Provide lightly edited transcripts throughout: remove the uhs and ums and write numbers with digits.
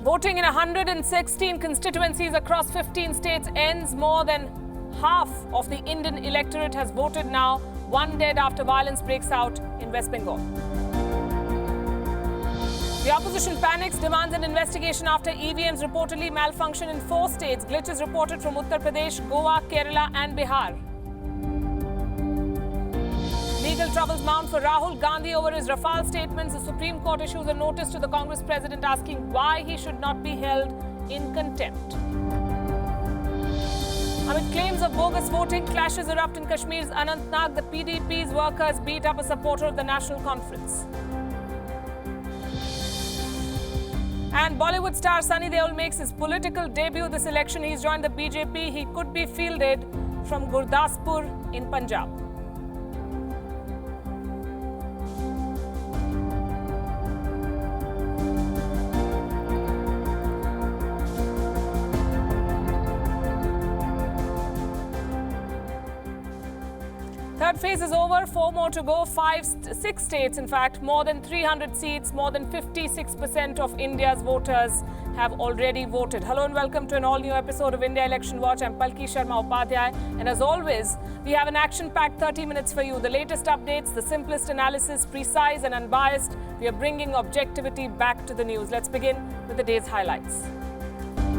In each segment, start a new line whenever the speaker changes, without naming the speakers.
Voting in 116 constituencies across 15 states ends. More than half of the Indian electorate has voted now, one dead after violence breaks out in West Bengal. The opposition panics, demands an investigation after EVMs reportedly malfunction in 4 states. Glitches reported from Uttar Pradesh, Goa, Kerala and Bihar. Legal troubles mount for Rahul Gandhi over his Rafale statements. The Supreme Court issues a notice to the Congress president asking why he should not be held in contempt. Amid claims of bogus voting, clashes erupt in Kashmir's Anantnag. The PDP's workers beat up a supporter of the National Conference. And Bollywood star Sunny Deol makes his political debut this election. He's joined the BJP. He could be fielded from Gurdaspur in Punjab. Third phase is over, 4 more to go, 6 states in fact, more than 300 seats, more than 56% of India's voters have already voted. Hello and welcome to an all-new episode of India Election Watch. I'm Palki Sharma Upadhyay, and as always, we have an action-packed 30 minutes for you. The latest updates, the simplest analysis, precise and unbiased. We are bringing objectivity back to the news. Let's begin with the day's highlights.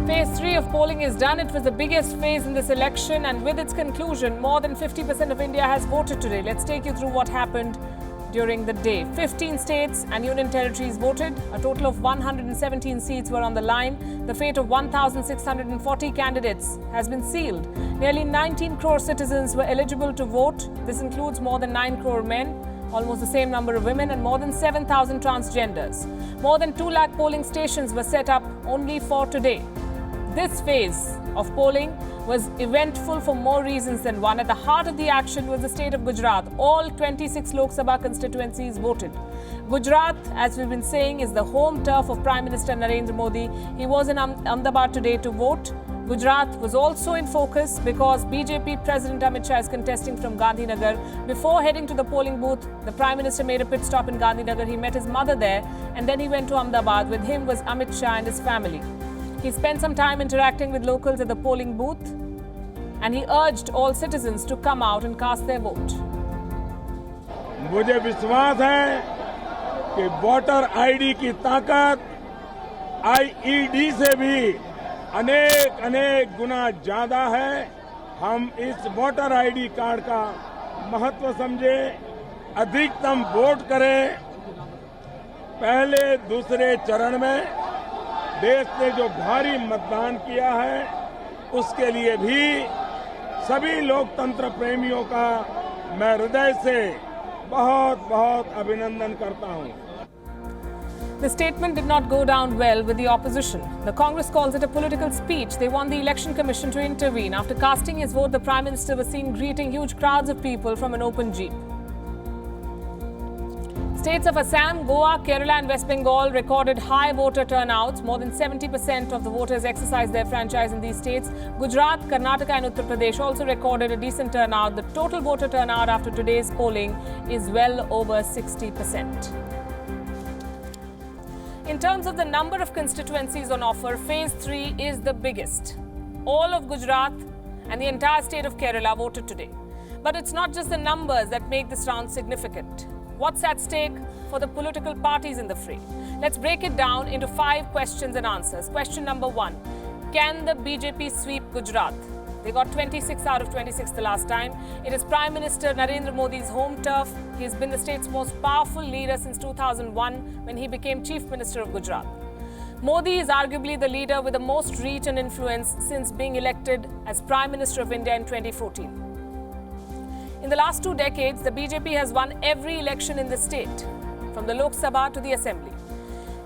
Phase 3 of polling is done. It was the biggest phase in this election, and with its conclusion, more than 50% of India has voted today. Let's take you through what happened during the day. 15 states and union territories voted. A total of 117 seats were on the line. The fate of 1,640 candidates has been sealed. Nearly 19 crore citizens were eligible to vote. This includes more than 9 crore men, almost the same number of women, and more than 7,000 transgenders. More than 2 lakh polling stations were set up only for today. This phase of polling was eventful for more reasons than one. At the heart of the action was the state of Gujarat. All 26 Lok Sabha constituencies voted. Gujarat, as we've been saying, is the home turf of Prime Minister Narendra Modi. He was in Ahmedabad today to vote. Gujarat was also in focus because BJP President Amit Shah is contesting from Gandhinagar. Before heading to the polling booth, the Prime Minister made a pit stop in Gandhinagar. He met his mother there and then he went to Ahmedabad. With him was Amit Shah and his family. He spent some time interacting with locals at the polling booth and he urged all citizens to come out and cast their vote.
मुझे विश्वास है कि voter ID की ताकत IED से भी अनेक गुना ज्यादा है। हम इस वोटर आईडी कार्ड का महत्व समझे, अधिकतम वोट करें। पहले दूसरे चरण में देश ने जो भारी मतदान किया है उसके लिए भी सभी लोकतंत्र प्रेमियों का मैं हृदय से बहुत अभिनंदन करता हूं।
The statement did not go down well with the opposition. The Congress calls it a political speech. They want the Election Commission to intervene. After casting his vote, the Prime Minister was seen greeting huge crowds of people from an open jeep. States of Assam, Goa, Kerala and West Bengal recorded high voter turnouts. More than 70% of the voters exercised their franchise in these states. Gujarat, Karnataka and Uttar Pradesh also recorded a decent turnout. The total voter turnout after today's polling is well over 60%. In terms of the number of constituencies on offer, Phase 3 is the biggest. All of Gujarat and the entire state of Kerala voted today. But it's not just the numbers that make this round significant. What's at stake for the political parties in the fray? Let's break it down into 5 questions and answers. Question number 1. Can the BJP sweep Gujarat? They got 26 out of 26 the last time. It is Prime Minister Narendra Modi's home turf. He's been the state's most powerful leader since 2001 when he became Chief Minister of Gujarat. Modi is arguably the leader with the most reach and influence since being elected as Prime Minister of India in 2014. In the last 2 decades, the BJP has won every election in the state, from the Lok Sabha to the Assembly.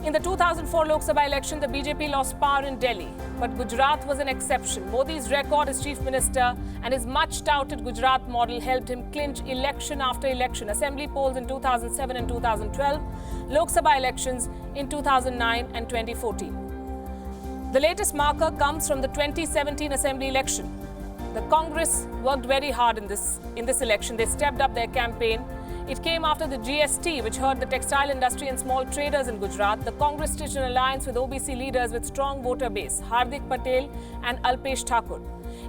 In the 2004 Lok Sabha election, the BJP lost power in Delhi, but Gujarat was an exception. Modi's record as Chief Minister and his much-touted Gujarat model helped him clinch election after election. Assembly polls in 2007 and 2012, Lok Sabha elections in 2009 and 2014. The latest marker comes from the 2017 Assembly election. The Congress worked very hard in this election. They stepped up their campaign. It came after the GST, which hurt the textile industry and small traders in Gujarat. The Congress stitched an alliance with OBC leaders with strong voter base, Hardik Patel and Alpesh Thakur.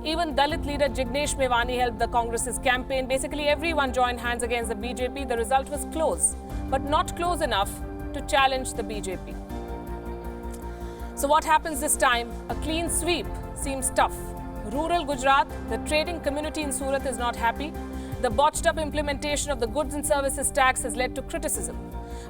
Even Dalit leader Jignesh Mevani helped the Congress's campaign. Basically, everyone joined hands against the BJP. The result was close, but not close enough to challenge the BJP. So what happens this time? A clean sweep seems tough. Rural Gujarat, the trading community in Surat is not happy. The botched-up implementation of the goods and services tax has led to criticism.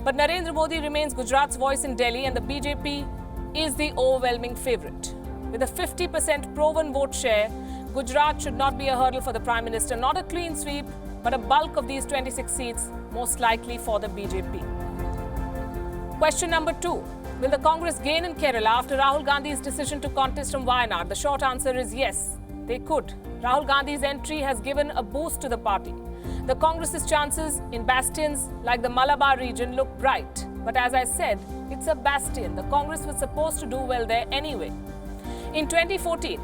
But Narendra Modi remains Gujarat's voice in Delhi, and the BJP is the overwhelming favourite. With a 50% proven vote share, Gujarat should not be a hurdle for the Prime Minister. Not a clean sweep, but a bulk of these 26 seats, most likely for the BJP. Question number 2. Will the Congress gain in Kerala after Rahul Gandhi's decision to contest from Wayanad? The short answer is yes, they could. Rahul Gandhi's entry has given a boost to the party. The Congress's chances in bastions like the Malabar region look bright. But as I said, it's a bastion. The Congress was supposed to do well there anyway. In 2014,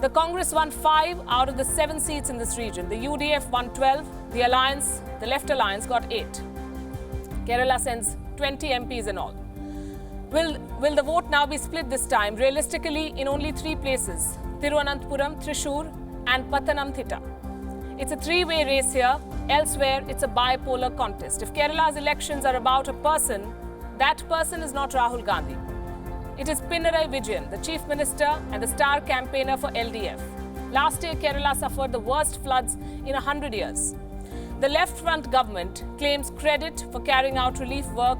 the Congress won 5 out of the 7 seats in this region. The UDF won 12. The Left Alliance got 8. Kerala sends 20 MPs in all. Will the vote now be split this time? Realistically, in only 3 places: Thiruvananthapuram, Thrissur and Pathanamthitta. It's a 3-way race here. Elsewhere, it's a bipolar contest. If Kerala's elections are about a person, that person is not Rahul Gandhi. It is Pinarayi Vijayan, the Chief Minister and the star campaigner for LDF. Last year, Kerala suffered the worst floods in 100 years. The left-front government claims credit for carrying out relief work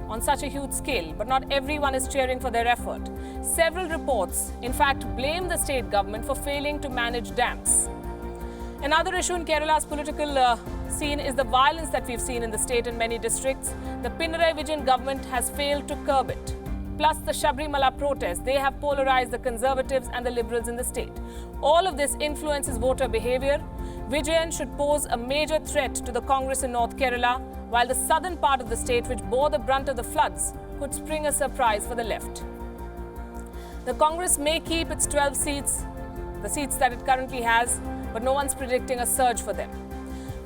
on such a huge scale, but not everyone is cheering for their effort. Several reports, in fact, blame the state government for failing to manage dams. Another issue in Kerala's political scene is the violence that we've seen in the state in many districts. The Pinarayi Vijayan government has failed to curb it. Plus the Sabrimala protests, they have polarized the Conservatives and the Liberals in the state. All of this influences voter behavior. Vijayan should pose a major threat to the Congress in North Kerala, while the southern part of the state, which bore the brunt of the floods, could spring a surprise for the left. The Congress may keep its 12 seats, the seats that it currently has, but no one's predicting a surge for them.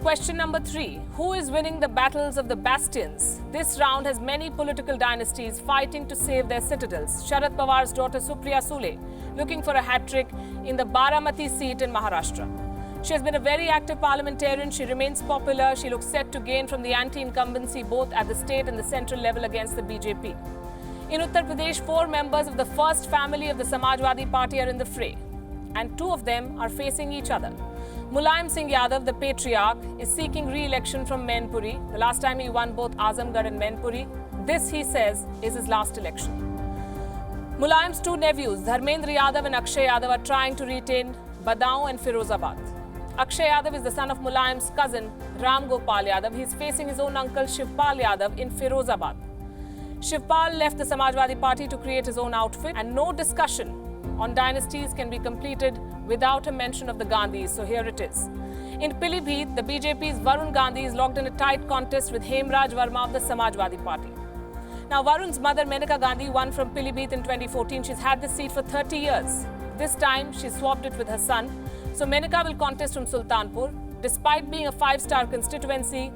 Question number 3. Who is winning the battles of the bastions? This round has many political dynasties fighting to save their citadels. Sharad Pawar's daughter Supriya Sule looking for a hat-trick in the Baramati seat in Maharashtra. She has been a very active parliamentarian. She remains popular. She looks set to gain from the anti-incumbency both at the state and the central level against the BJP. In Uttar Pradesh, 4 members of the first family of the Samajwadi Party are in the fray, and 2 of them are facing each other. Mulayam Singh Yadav, the patriarch, is seeking re-election from Mainpuri. The last time he won both Azamgarh and Mainpuri. This, he says, is his last election. Mulayam's 2 nephews, Dharmendra Yadav and Akshay Yadav, are trying to retain Badaun and Firozabad. Akshay Yadav is the son of Mulayam's cousin, Ram Gopal Yadav. He is facing his own uncle, Shivpal Yadav, in Firozabad. Shivpal left the Samajwadi Party to create his own outfit, and no discussion on dynasties can be completed without a mention of the Gandhis, so here it is. In Pilibhit, the BJP's Varun Gandhi is locked in a tight contest with Hemraj Verma of the Samajwadi Party. Now, Varun's mother, Menaka Gandhi, won from Pilibhit in 2014. She's had this seat for 30 years. This time, she swapped it with her son. So, Menaka will contest from Sultanpur. Despite being a 5-star constituency,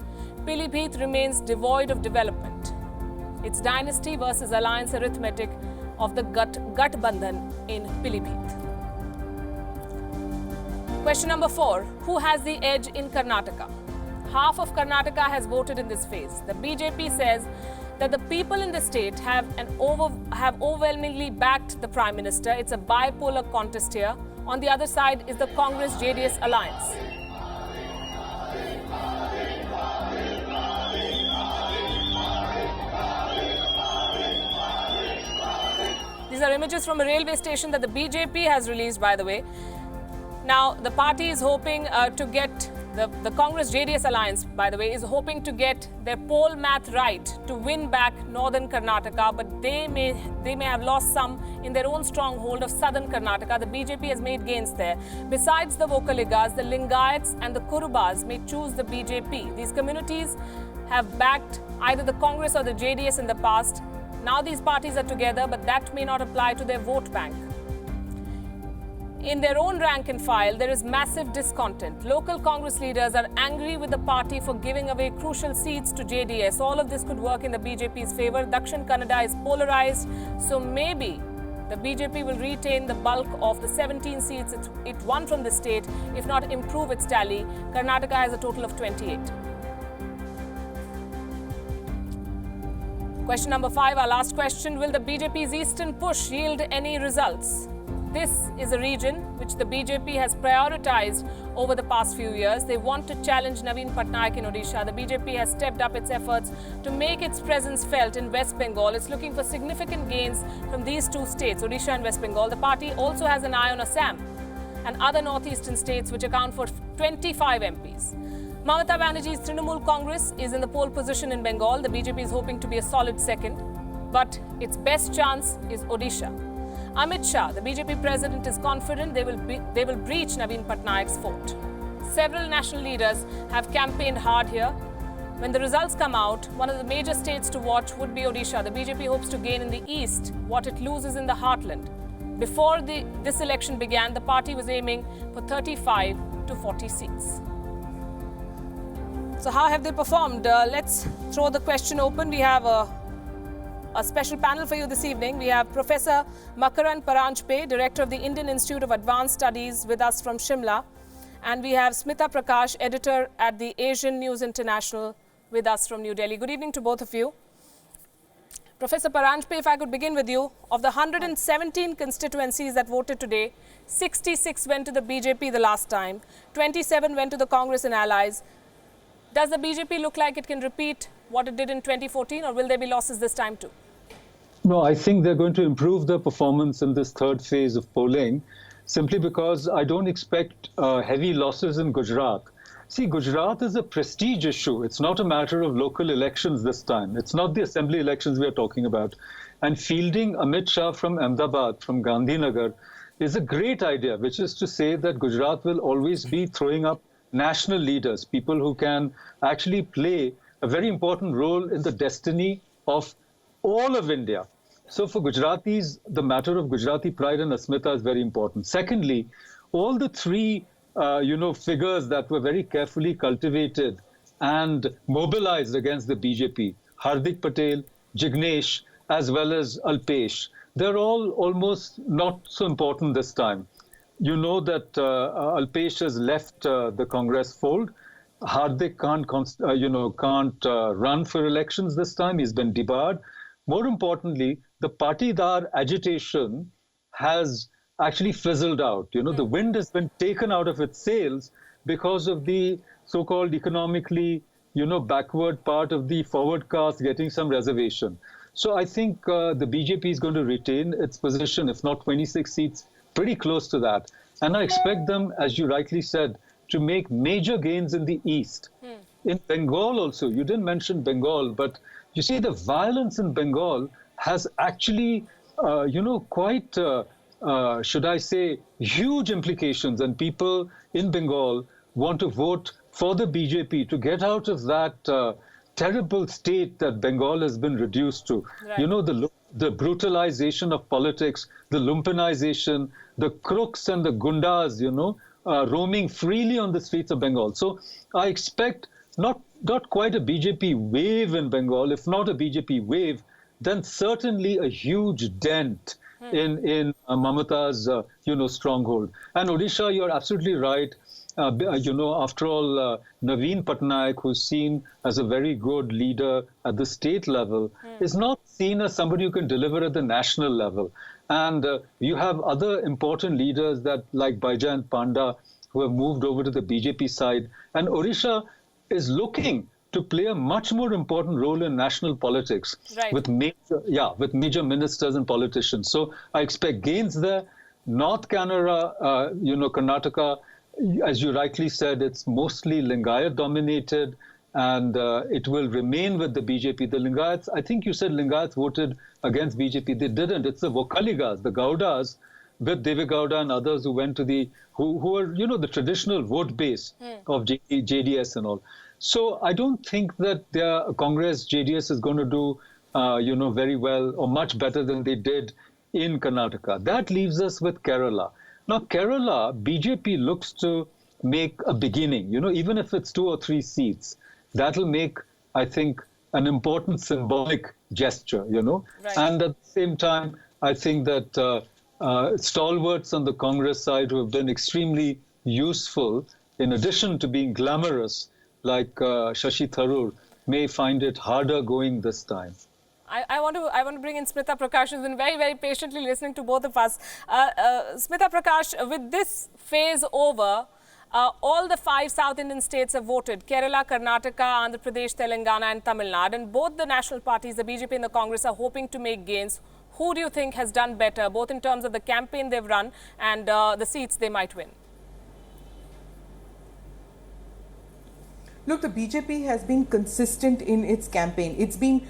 Pilibhit remains devoid of development. It's dynasty versus alliance arithmetic of the Gathbandhan in Pilibhit. Question number 4. Who has the edge in Karnataka? Half of Karnataka has voted in this phase. The BJP says that the people in the state have overwhelmingly backed the Prime Minister. It's a bipolar contest here. On the other side is the Congress-JDS alliance. These are images from a railway station that the BJP has released, by the way. Now, the party is hoping to get, the Congress-JDS alliance, by the way, is hoping to get their poll math right to win back northern Karnataka, but they may have lost some in their own stronghold of southern Karnataka. The BJP has made gains there. Besides the Vokaligas, the Lingayats and the Kurubas may choose the BJP. These communities have backed either the Congress or the JDS in the past. Now these parties are together, but that may not apply to their vote bank. in their own rank and file, there is massive discontent. Local Congress leaders are angry with the party for giving away crucial seats to JDS. All of this could work in the BJP's favor. Dakshin Kannada is polarized, so maybe the BJP will retain the bulk of the 17 seats it won from the state, if not improve its tally. Karnataka has a total of 28. Question number 5, our last question. Will the BJP's Eastern Push yield any results? This is a region which the BJP has prioritized over the past few years. They want to challenge Naveen Patnaik in Odisha. The BJP has stepped up its efforts to make its presence felt in West Bengal. It's looking for significant gains from these two states, Odisha and West Bengal. The party also has an eye on Assam and other northeastern states which account for 25 MPs. Mamata Banerjee's Trinamool Congress is in the pole position in Bengal. The BJP is hoping to be a solid second, but its best chance is Odisha. Amit Shah, the BJP president, is confident they will breach Naveen Patnaik's fort. Several national leaders have campaigned hard here. When the results come out, one of the major states to watch would be Odisha. The BJP hopes to gain in the east what it loses in the heartland. Before this election began, the party was aiming for 35 to 40 seats. So how have they performed? Let's throw the question open. We have a special panel for you this evening. We have Professor Makaran Paranjpe, Director of the Indian Institute of Advanced Studies, with us from Shimla. And we have Smita Prakash, Editor at the Asian News International, with us from New Delhi. Good evening to both of you. Professor Paranjpe, if I could begin with you. Of the 117 constituencies that voted today, 66 went to the BJP the last time, 27 went to the Congress and allies. Does the BJP look like it can repeat what it did in 2014, or will there be losses this time too?
No, I think they're going to improve their performance in this third phase of polling, simply because I don't expect heavy losses in Gujarat. See, Gujarat is a prestige issue. It's not a matter of local elections this time. It's not the assembly elections we are talking about. And fielding Amit Shah from Ahmedabad, from Gandhinagar, is a great idea, which is to say that Gujarat will always be throwing up national leaders, people who can actually play a very important role in the destiny of all of India. So for Gujaratis, the matter of Gujarati pride and asmita is very important. Secondly, all the three figures that were very carefully cultivated and mobilized against the BJP, Hardik Patel, Jignesh, as well as Alpesh, they're all almost not so important this time. You know that Alpesh has left the Congress fold. Hardik can't run for elections this time. He's been debarred. More importantly, the Patidar agitation has actually fizzled out. You know, the wind has been taken out of its sails because of the so-called economically, backward part of the forward caste getting some reservation. So I think the BJP is going to retain its position, if not 26 seats, pretty close to that. And I expect them, as you rightly said, to make major gains in the east. In Bengal also, you didn't mention Bengal, but you see the violence in Bengal has actually, quite, should I say, huge implications. And people in Bengal want to vote for the BJP to get out of that terrible state that Bengal has been reduced to. Right. You know, the brutalization of politics, the lumpenization, the crooks and the gundas, roaming freely on the streets of Bengal. So I expect not quite a BJP wave in Bengal. If not a BJP wave, then certainly a huge dent in Mamata's, stronghold. And Odisha, you're absolutely right. After all, Naveen Patnaik, who's seen as a very good leader at the state level, is not seen as somebody who can deliver at the national level. And you have other important leaders like Baijayant Panda, who have moved over to the BJP side. And Odisha is looking to play a much more important role in national politics, right, with major ministers and politicians. So I expect gains there. North Canara, Karnataka, as you rightly said, it's mostly Lingayat dominated, and it will remain with the BJP. The Lingayats, I think you said Lingayats voted against BJP. They didn't. It's the Vokaligas, the Gaudas, with Devegowda and others who went to who are, the traditional vote base of JDS and all. So I don't think that their Congress, JDS is going to do, very well or much better than they did in Karnataka. That leaves us with Kerala. Now, Kerala, BJP looks to make a beginning, even if it's 2 or 3 seats, that'll make, I think, an important symbolic gesture,
Right.
And at the same time, I think that stalwarts on the Congress side who have been extremely useful, in addition to being glamorous, like Shashi Tharoor, may find it harder going this time.
I want to bring in Smita Prakash, who's been very, very patiently listening to both of us. Smita Prakash, with this phase over, all the 5 South Indian states have voted: Kerala, Karnataka, Andhra Pradesh, Telangana and Tamil Nadu. And both the national parties, the BJP and the Congress, are hoping to make gains. Who do you think has done better, both in terms of the campaign they've run and the seats they might win?
Look, the BJP has been consistent in its campaign. It's been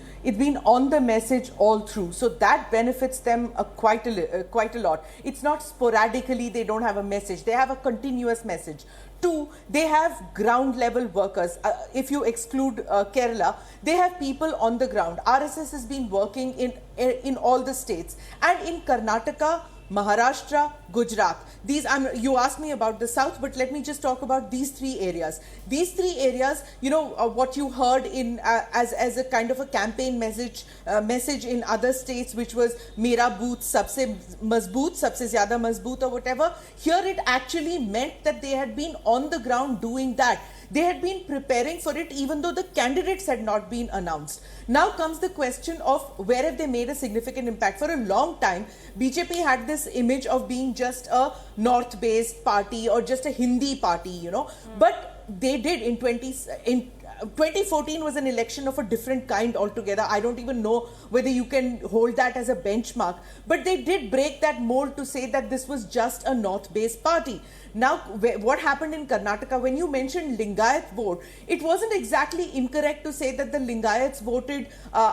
on the message all through. So that benefits them quite a lot. It's not sporadically they don't have a message. They have a continuous message. 2, they have ground level workers. If you exclude Kerala, they have people on the ground. RSS has been working in all the states. And in Karnataka, Maharashtra, Gujarat. You asked me about the south, but let me just talk about these 3 areas. These 3 areas, what you heard in as a kind of a campaign message in other states, which was "Mera booth sabse mazboot, sabse zyada mazboot" or whatever. Here it actually meant that they had been on the ground doing that. They had been preparing for it even though the candidates had not been announced. Now comes the question of where have they made a significant impact. For a long time, BJP had this image of being just a north-based party or just a Hindi party, But they did in 2014 was an election of a different kind altogether. I don't even know whether you can hold that as a benchmark. But they did break that mold to say that this was just a north-based party. Now, what happened in Karnataka, when you mentioned Lingayat vote, it wasn't exactly incorrect to say that the Lingayats voted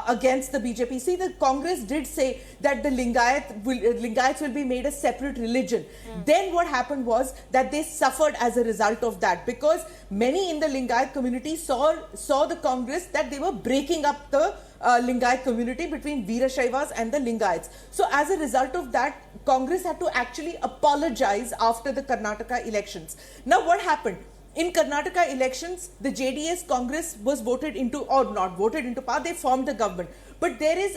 against the BJP. See, the Congress did say that the Lingayats will be made a separate religion. Then what happened was that they suffered as a result of that, because many in the Lingayat community saw the Congress that they were breaking up the Lingayat community between Veerashaivas and the Lingayats. So as a result of that, Congress had to actually apologize after the Karnataka elections. Now what happened? In Karnataka elections, the JDS Congress was voted into, or not voted into power, they formed the government. But there is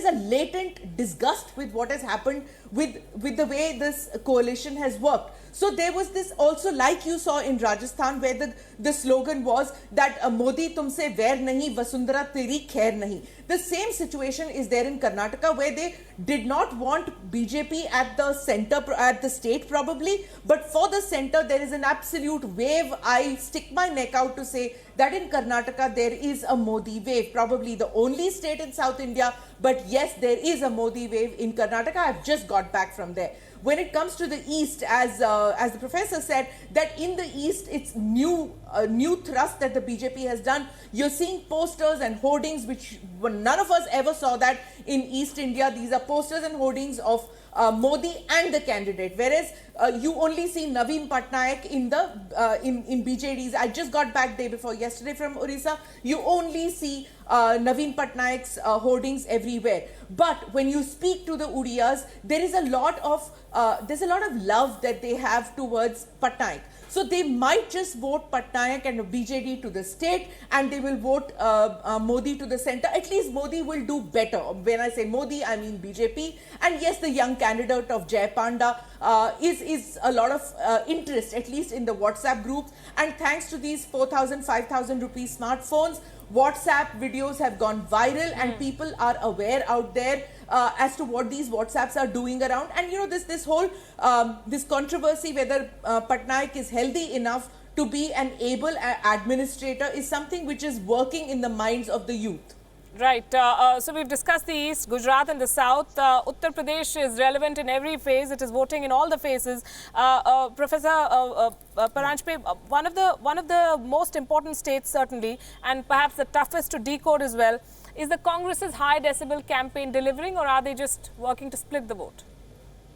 a latent disgust with what has happened with the way this coalition has worked. So there was this also, like you saw in Rajasthan, where the slogan was that Modi tumse vair nahi, Vasundhara teri khair nahi. The same situation is there in Karnataka, where they did not want BJP at the center, at the state probably, but for the center there is an absolute wave. I stick my neck out to say that in Karnataka there is a Modi wave, probably the only state in South India, but yes, there is a Modi wave in Karnataka. I've just got back from there. When it comes to the East, as the professor said, that in the East, it's new thrust that the BJP has done. You're seeing posters and hoardings, which none of us ever saw that in East India. These are posters and hoardings of Modi and the candidate, whereas you only see Naveen Patnaik in BJDs. I just got back day before yesterday from Orissa. You only see Naveen Patnaik's hoardings everywhere. But when you speak to the Udiyas, there is a lot of love that they have towards Patnaik. So they might just vote Patnaik and BJD to the state, and they will vote Modi to the center. At least Modi will do better. When I say Modi, I mean BJP. And yes, the young candidate of Jay Panda is a lot of interest, at least in the WhatsApp groups. And thanks to these 4,000, 5,000 rupees smartphones, WhatsApp videos have gone viral, and people are aware out there as to what these WhatsApps are doing around. And this whole this controversy whether Patnaik is healthy enough to be an able administrator is something which is working in the minds of the youth.
Right. So we've discussed the East, Gujarat and the South. Uttar Pradesh is relevant in every phase. It is voting in all the phases. Professor Paranjpe, one of the most important states certainly, and perhaps the toughest to decode as well, is the Congress's high decibel campaign delivering, or are they just working to split the vote?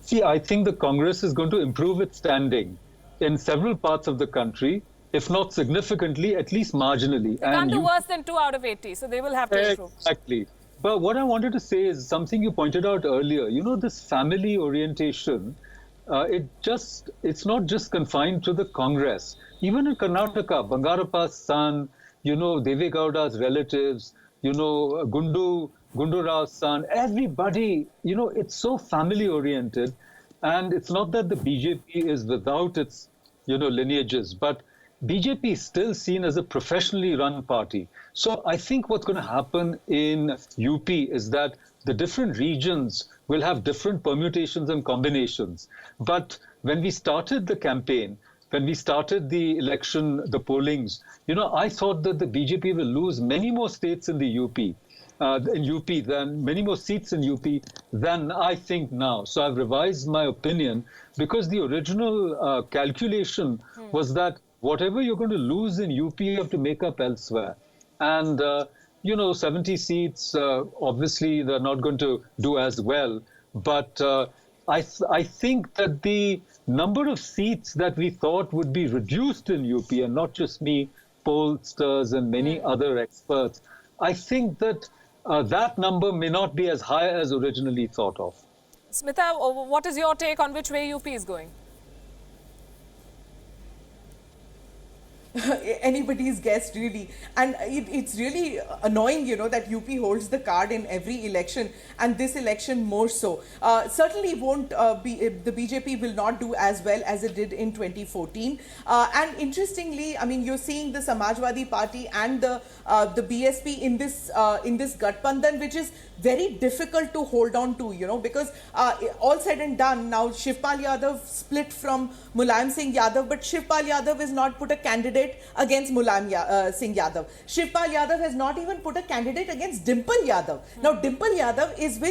See, I think the Congress is going to improve its standing in several parts of the country, if not significantly, at least marginally.
They can't do worse than 2 out of 80, so they will have to improve.
Exactly. But what I wanted to say is something you pointed out earlier. This family orientation it's not just confined to the Congress. Even in Karnataka, Bangarappa's son, Deve Gowda's relatives, Gundu Rao's son, everybody, it's so family oriented. And it's not that the BJP is without its, lineages, but BJP is still seen as a professionally run party. So I think what's going to happen in UP is that the different regions will have different permutations and combinations. But when we started the campaign, when we started the election, the pollings, I thought that the BJP will lose many more states in the UP. Than many more seats in UP than I think now. So I've revised my opinion because the original calculation was that whatever you're going to lose in UP, you have to make up elsewhere. And, 70 seats, obviously they're not going to do as well. But I think that the number of seats that we thought would be reduced in UP, and not just me, pollsters and many other experts, I think that that number may not be as high as originally thought of.
Smita, what is your take on which way UP is going?
Anybody's guess, really. And it's really annoying, that UP holds the card in every election, and this election more so. Certainly won't be, the BJP will not do as well as it did in 2014. And interestingly, I mean, you're seeing the Samajwadi Party and the BSP in this Gathbandhan, which is very difficult to hold on to, because all said and done, now Shivpal Yadav split from Mulayam Singh Yadav, but Shivpal Yadav has not put a candidate against Mulayam Singh Yadav. Shivpal Yadav has not even put a candidate against Dimple Yadav. Now, Dimple Yadav is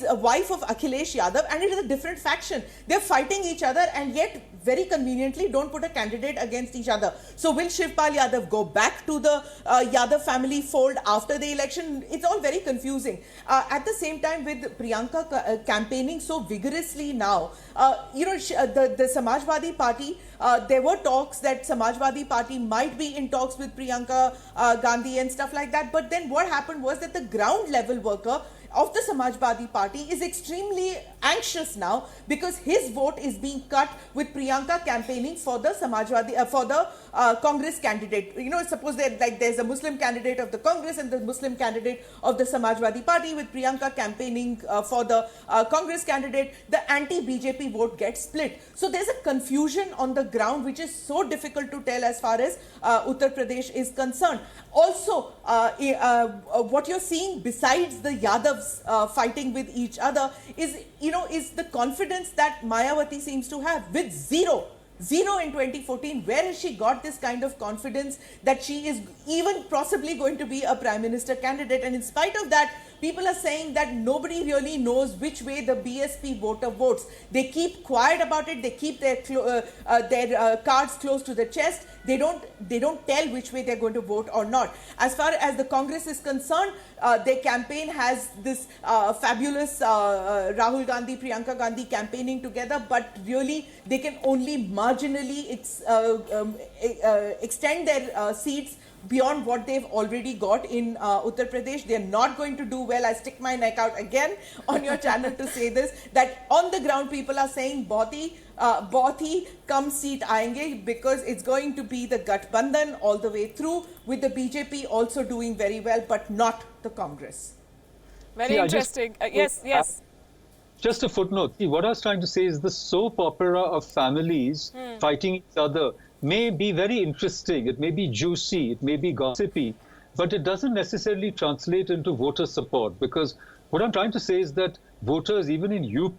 a wife of Akhilesh Yadav, and it is a different faction. They're fighting each other, and yet very conveniently don't put a candidate against each other. So will Shivpal Yadav go back to the Yadav family fold after the election? It's all very confusing. At the same time, with Priyanka campaigning so vigorously now, the Samajwadi Party, there were talks that Samajwadi Party might be in talks with Priyanka Gandhi and stuff like that. But then what happened was that the ground level worker of the Samajwadi Party is extremely anxious now because his vote is being cut with Priyanka campaigning for the Congress candidate. Suppose there's a Muslim candidate of the Congress and the Muslim candidate of the Samajwadi Party, with Priyanka campaigning for the Congress candidate, the anti-BJP vote gets split. So there's a confusion on the ground which is so difficult to tell as far as Uttar Pradesh is concerned. Also, what you're seeing besides the Yadavs fighting with each other is the confidence that Mayawati seems to have with zero in 2014. Where has she got this kind of confidence that she is even possibly going to be a Prime Minister candidate? And in spite of that, people are saying that nobody really knows which way the BSP voter votes. They keep quiet about it. They keep their cards close to the chest. They don't tell which way they're going to vote or not. As far as the Congress is concerned, their campaign has this fabulous Rahul Gandhi, Priyanka Gandhi campaigning together, but really they can only marginally extend their seats beyond what they've already got in Uttar Pradesh. They're not going to do well. I stick my neck out again on your channel to say this, that on the ground people are saying bahut hi kam seat aayenge, because it's going to be the Gathbandhan all the way through, with the BJP also doing very well, but not the Congress.
Very interesting. Yes.
Just a footnote. See, what I was trying to say is the soap opera of families fighting each other may be very interesting, it may be juicy, it may be gossipy, but it doesn't necessarily translate into voter support, because what I'm trying to say is that voters, even in UP,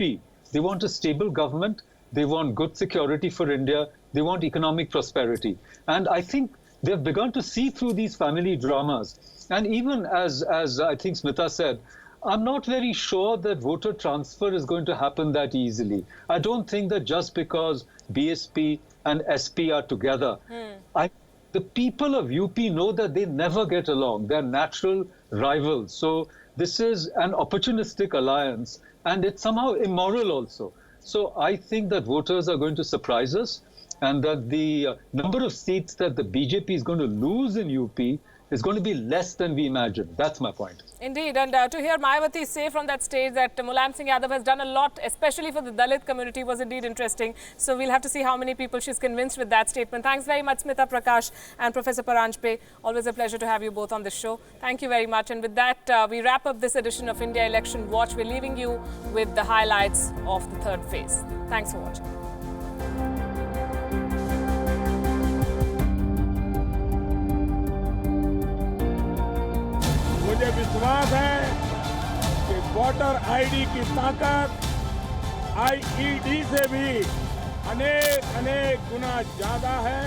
they want a stable government, they want good security for India, they want economic prosperity. And I think they've begun to see through these family dramas. And even as I think Smita said, I'm not very sure that voter transfer is going to happen that easily. I don't think that just because BSP and SP are together, the people of UP know that they never get along. They're natural rivals. So this is an opportunistic alliance, and it's somehow immoral also. So I think that voters are going to surprise us. and that the number of seats that the BJP is going to lose in UP is going to be less than we imagined. That's my point.
Indeed, and to hear Mayawati say from that stage that Mulayam Singh Yadav has done a lot, especially for the Dalit community, was indeed interesting. So we'll have to see how many people she's convinced with that statement. Thanks very much, Smita Prakash and Professor Paranjpe. Always a pleasure to have you both on this show. Thank you very much. And with that, we wrap up this edition of India Election Watch. We're leaving you with the highlights of the third phase. Thanks for watching.
मुझे विश्वास है कि voter ID की ताकत IED से भी अनेक गुना ज्यादा है।